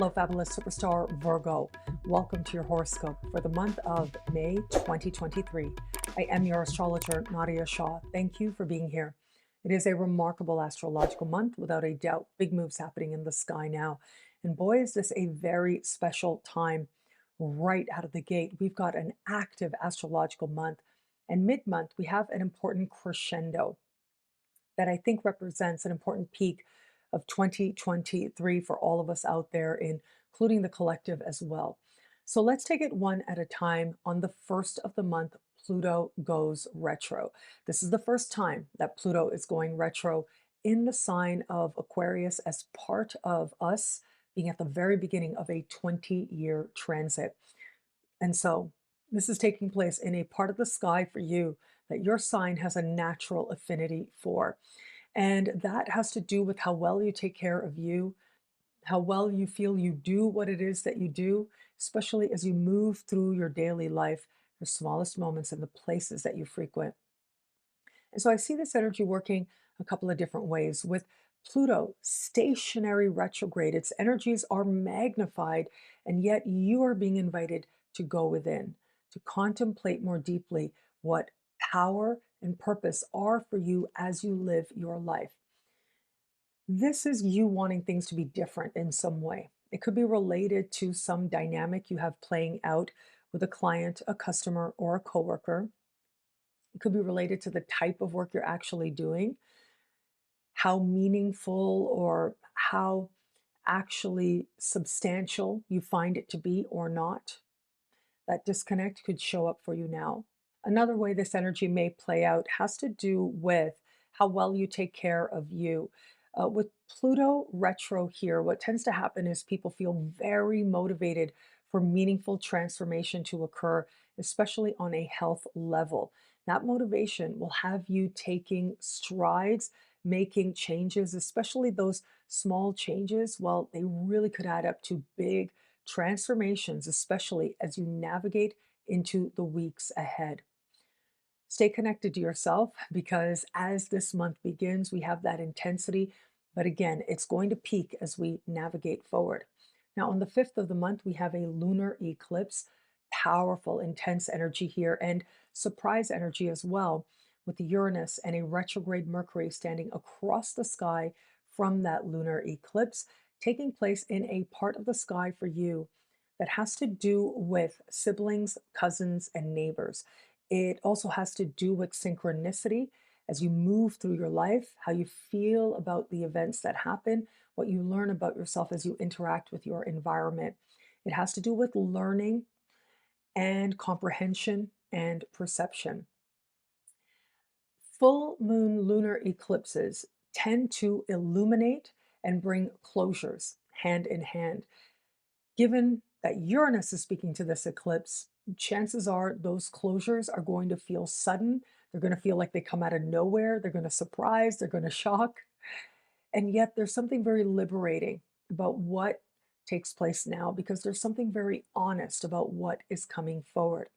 Hello, fabulous superstar Virgo. Welcome to your horoscope for the month of May 2023. I am your astrologer, Nadiya Shah. Thank you for being here. It is a remarkable astrological month, without a doubt. Big moves happening in the sky now. And boy, is this a very special time right out of the gate. We've got an active astrological month. And mid-month, we have an important crescendo that I think represents an important peak of 2023 for all of us out there, including the collective as well. So let's take it one at a time. On the first of the month, Pluto goes retro. This is the first time that Pluto is going retro in the sign of Aquarius as part of us being at the very beginning of a 20-year transit. And so this is taking place in a part of the sky for you that your sign has a natural affinity for. And that has to do with how well you take care of you, how well you feel you do what it is that you do, especially as you move through your daily life, your smallest moments and the places that you frequent. And so I see this energy working a couple of different ways. With Pluto stationary retrograde, its energies are magnified, and yet you are being invited to go within, to contemplate more deeply what power and purpose are for you as you live your life. This is you wanting things to be different in some way. It could be related to some dynamic you have playing out with a client, a customer, or a coworker. It could be related to the type of work you're actually doing, how meaningful or how actually substantial you find it to be or not. That disconnect could show up for you now. Another way this energy may play out has to do with how well you take care of you. With Pluto retro here, what tends to happen is people feel very motivated for meaningful transformation to occur, especially on a health level. That motivation will have you taking strides, making changes, especially those small changes. Well, they really could add up to big transformations, especially as you navigate into the weeks ahead. Stay connected to yourself because as this month begins, we have that intensity. But again, it's going to peak as we navigate forward. Now, on the 5th of the month, we have a lunar eclipse, powerful, intense energy here, and surprise energy as well, with the Uranus and a retrograde Mercury standing across the sky from that lunar eclipse, taking place in a part of the sky for you that has to do with siblings, cousins, and neighbors. It also has to do with synchronicity as you move through your life, how you feel about the events that happen, what you learn about yourself as you interact with your environment. It has to do with learning and comprehension and perception. Full moon lunar eclipses tend to illuminate and bring closures hand in hand. Given that Uranus is speaking to this eclipse, chances are those closures are going to feel sudden. They're going to feel like they come out of nowhere. They're going to surprise, they're going to shock. And yet there's something very liberating about what takes place now because there's something very honest about what is coming forward.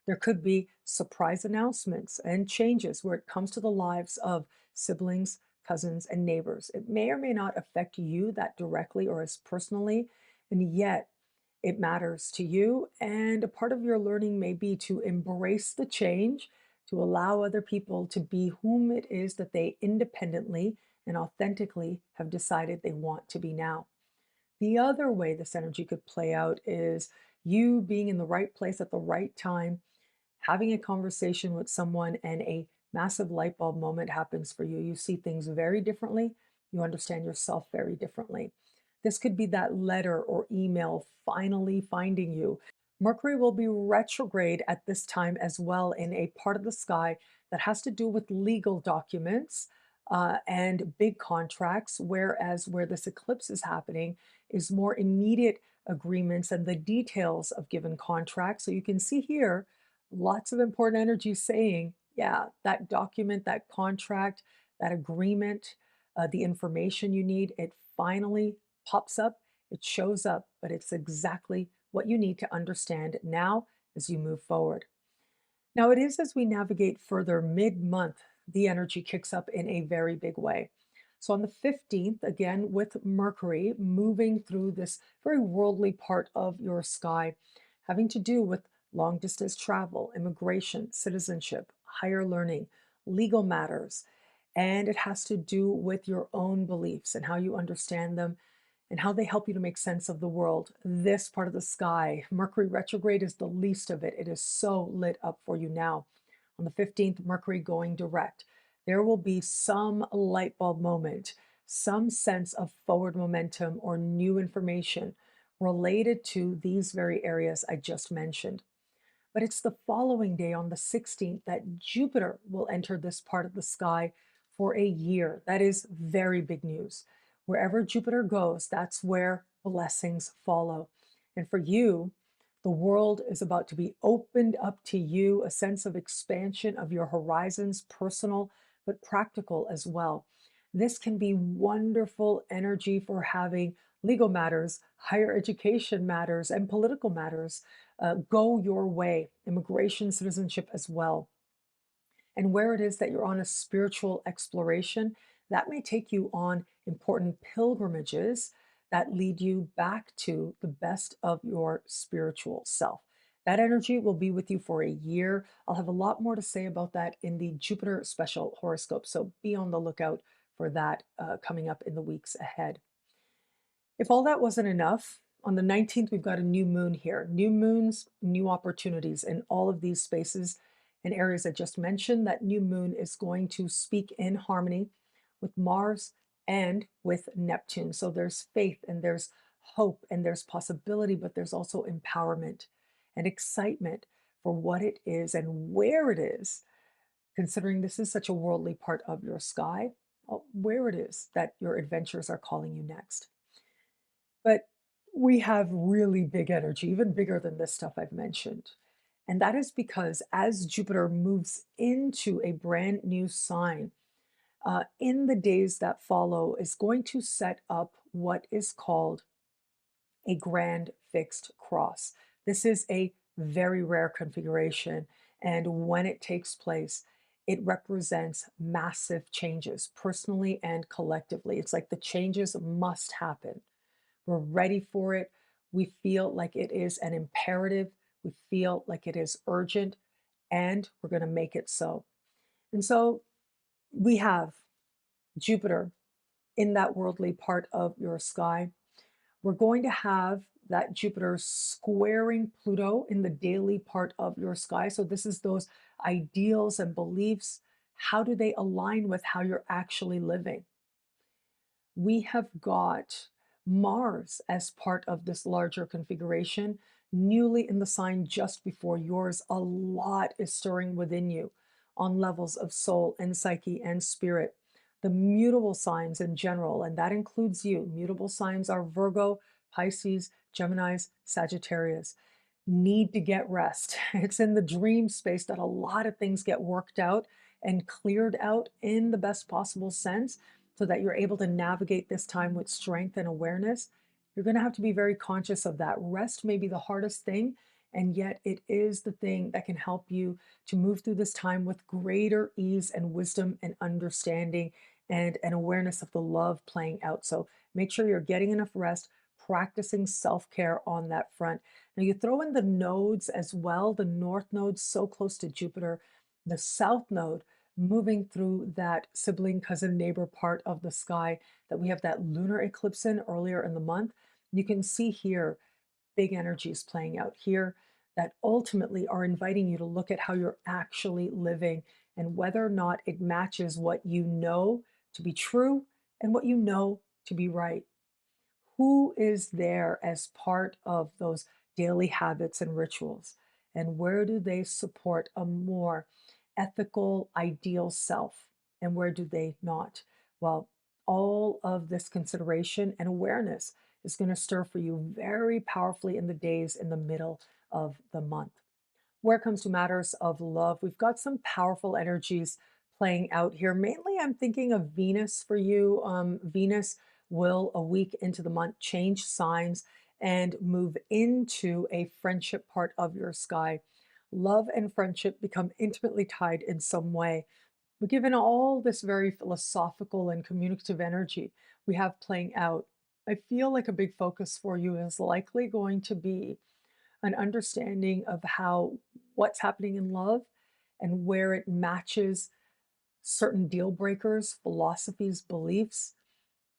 There could be surprise announcements and changes where it comes to the lives of siblings, cousins, and neighbors. It may or may not affect you that directly or as personally, and yet it matters to you. And a part of your learning may be to embrace the change, to allow other people to be whom it is that they independently and authentically have decided they want to be now. The other way this energy could play out is you being in the right place at the right time, having a conversation with someone, and a massive light bulb moment happens for you. You see things very differently. You understand yourself very differently. This could be that letter or email finally finding you. Mercury will be retrograde at this time as well in a part of the sky that has to do with legal documents and big contracts, whereas where this eclipse is happening is more immediate agreements and the details of given contracts. So you can see here lots of important energy saying, yeah, that document, that contract, that agreement, the information you need, it finally pops up, it shows up, but it's exactly what you need to understand now as you move forward. Now, it is as we navigate further mid month, the energy kicks up in a very big way. So on the 15th, again with Mercury moving through this very worldly part of your sky, having to do with long distance travel, immigration, citizenship, higher learning, legal matters. And it has to do with your own beliefs and how you understand them and how they help you to make sense of the world. This part of the sky, Mercury retrograde, is the least of it. It is so lit up for you now. On the 15th, Mercury going direct. There will be some light bulb moment, some sense of forward momentum or new information related to these very areas I just mentioned. But it's the following day on the 16th that Jupiter will enter this part of the sky for a year. That is very big news. Wherever Jupiter goes, that's where blessings follow. And for you, the world is about to be opened up to you, a sense of expansion of your horizons, personal but practical as well. This can be wonderful energy for having legal matters, higher education matters, and political matters go your way, immigration, citizenship as well. And where it is that you're on a spiritual exploration, that may take you on important pilgrimages that lead you back to the best of your spiritual self. That energy will be with you for a year. I'll have a lot more to say about that in the Jupiter special horoscope. So be on the lookout for that coming up in the weeks ahead. If all that wasn't enough, on the 19th, we've got a new moon here. New moons, new opportunities in all of these spaces and areas I just mentioned. That new moon is going to speak in harmony with Mars and with Neptune. So there's faith and there's hope and there's possibility, but there's also empowerment and excitement for what it is and where it is, considering this is such a worldly part of your sky, where it is that your adventures are calling you next. But we have really big energy, even bigger than this stuff I've mentioned. And that is because as Jupiter moves into a brand new sign, in the days that follow, is going to set up what is called a grand fixed cross. This is a very rare configuration. And when it takes place, it represents massive changes, personally and collectively. It's like the changes must happen. We're ready for it. We feel like it is an imperative. We feel like it is urgent, and we're going to make it so. And so we have Jupiter in that worldly part of your sky. We're going to have that Jupiter squaring Pluto in the daily part of your sky. So this is those ideals and beliefs. How do they align with how you're actually living? We have got Mars as part of this larger configuration, newly in the sign just before yours. A lot is stirring within you on levels of soul and psyche and spirit. The mutable signs in general, and that includes you. Mutable signs are Virgo, Pisces, Geminis, Sagittarius. Need to get rest. It's in the dream space that a lot of things get worked out and cleared out in the best possible sense so that you're able to navigate this time with strength and awareness. You're going to have to be very conscious of that. Rest may be the hardest thing, and yet it is the thing that can help you to move through this time with greater ease and wisdom and understanding and an awareness of the love playing out. So make sure you're getting enough rest, practicing self-care on that front. Now you throw in the nodes as well. The north node so close to Jupiter, the south node moving through that sibling, cousin, neighbor part of the sky that we have that lunar eclipse in earlier in the month. You can see here big energies playing out here that ultimately are inviting you to look at how you're actually living and whether or not it matches what you know to be true and what you know to be right. Who is there as part of those daily habits and rituals? And where do they support a more ethical, ideal self? And where do they not? Well, all of this consideration and awareness is going to stir for you very powerfully in the days in the middle of the month. Where it comes to matters of love, we've got some powerful energies playing out here. Mainly, I'm thinking of Venus for you. Venus will, a week into the month, change signs and move into a friendship part of your sky. Love and friendship become intimately tied in some way. But given all this very philosophical and communicative energy we have playing out, I feel like a big focus for you is likely going to be an understanding of how what's happening in love and where it matches certain deal breakers, philosophies, beliefs,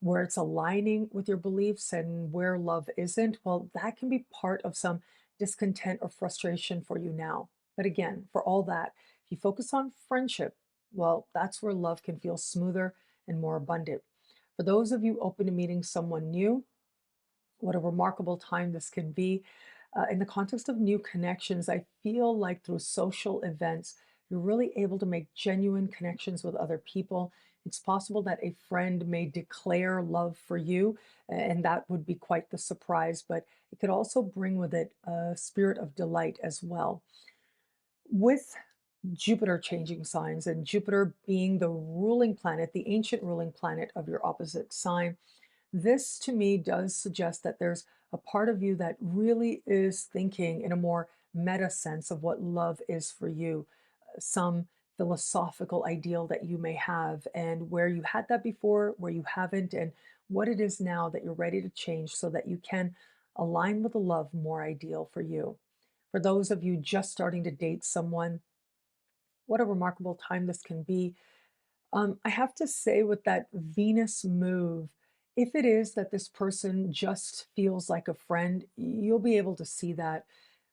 where it's aligning with your beliefs and where love isn't. Well, that can be part of some discontent or frustration for you now. But again, for all that, if you focus on friendship, well, that's where love can feel smoother and more abundant. For those of you open to meeting someone new, what a remarkable time this can be. In the context of new connections, I feel like through social events, you're really able to make genuine connections with other people. It's possible that a friend may declare love for you, and that would be quite the surprise, but it could also bring with it a spirit of delight as well. With Jupiter changing signs and Jupiter being the ruling planet, the ancient ruling planet of your opposite sign, this to me does suggest that there's a part of you that really is thinking in a more meta sense of what love is for you, some philosophical ideal that you may have, and where you had that before, where you haven't, and what it is now that you're ready to change so that you can align with the love more ideal for you. For those of you just starting to date someone, what a remarkable time this can be. I have to say, with that Venus move, if it is that this person just feels like a friend, you'll be able to see that.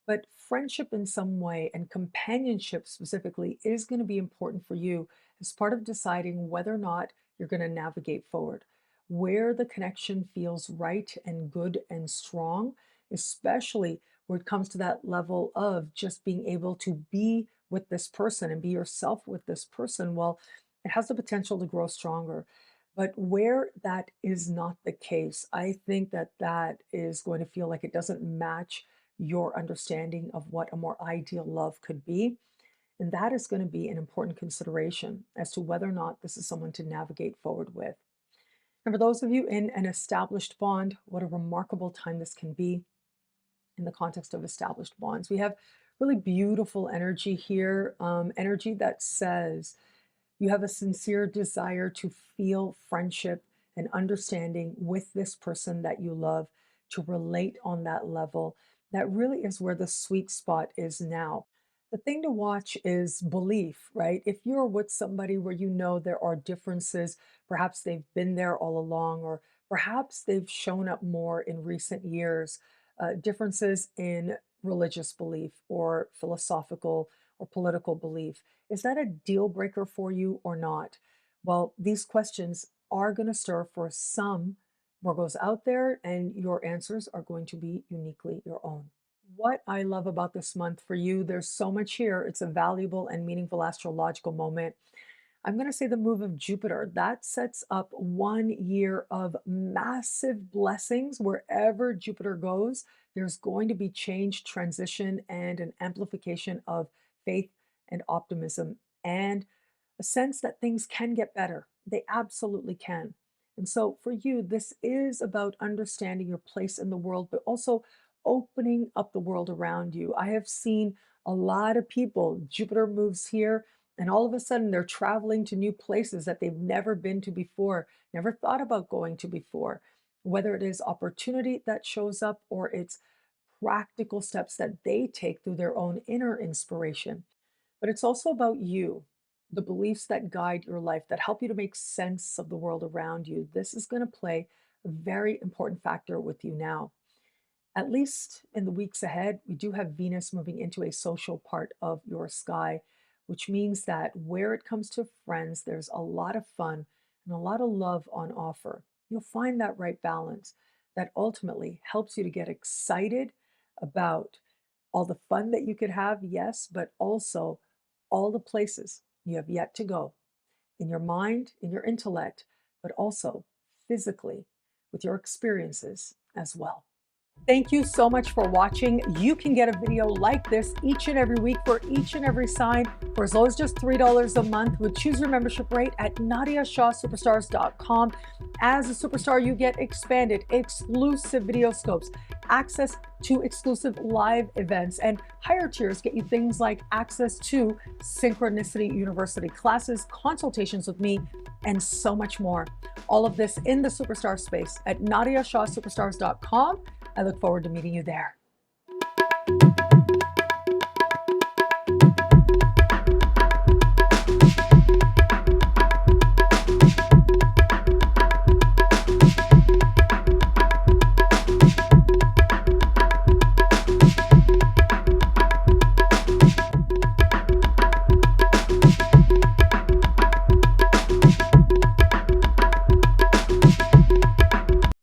But friendship in some way and companionship specifically is going to be important for you as part of deciding whether or not you're going to navigate forward. Where the connection feels right and good and strong, especially where it comes to that level of just being able to be with this person and be yourself with this person, well, it has the potential to grow stronger. But where that is not the case, I think that that is going to feel like it doesn't match your understanding of what a more ideal love could be. And that is going to be an important consideration as to whether or not this is someone to navigate forward with. And for those of you in an established bond, what a remarkable time this can be in the context of established bonds. We have really beautiful energy here, energy that says you have a sincere desire to feel friendship and understanding with this person that you love, to relate on that level. That really is where the sweet spot is now. The thing to watch is belief, right? If you're with somebody where you know there are differences, perhaps they've been there all along, or perhaps they've shown up more in recent years, differences in religious belief or philosophical or political belief. Is that a deal breaker for you or not? Well, these questions are going to stir for some Virgos out there, and your answers are going to be uniquely your own. What I love about this month for you, there's so much here. It's a valuable and meaningful astrological moment. I'm going to say the move of Jupiter, that sets up 1 year of massive blessings. Wherever Jupiter goes, there's going to be change, transition, and an amplification of faith and optimism, and a sense that things can get better. They absolutely can. And so for you, this is about understanding your place in the world, but also opening up the world around you. I have seen a lot of people, Jupiter moves here, and all of a sudden they're traveling to new places that they've never been to before, never thought about going to before. Whether it is opportunity that shows up or it's practical steps that they take through their own inner inspiration. But it's also about you, the beliefs that guide your life, that help you to make sense of the world around you. This is going to play a very important factor with you now. At least in the weeks ahead, we do have Venus moving into a social part of your sky, which means that where it comes to friends, there's a lot of fun and a lot of love on offer. You'll find that right balance that ultimately helps you to get excited about all the fun that you could have, yes, but also all the places you have yet to go in your mind, in your intellect, but also physically with your experiences as well. Thank you so much for watching. You can get a video like this each and every week for each and every sign for as low as just $3 a month with choose your membership rate at NadiyaShahSuperstars.com. As a superstar, you get expanded, exclusive video scopes, access to exclusive live events, and higher tiers get you things like access to Synchronicity University classes, consultations with me, and so much more. All of this in the superstar space at NadiyaShahSuperstars.com. I look forward to meeting you there.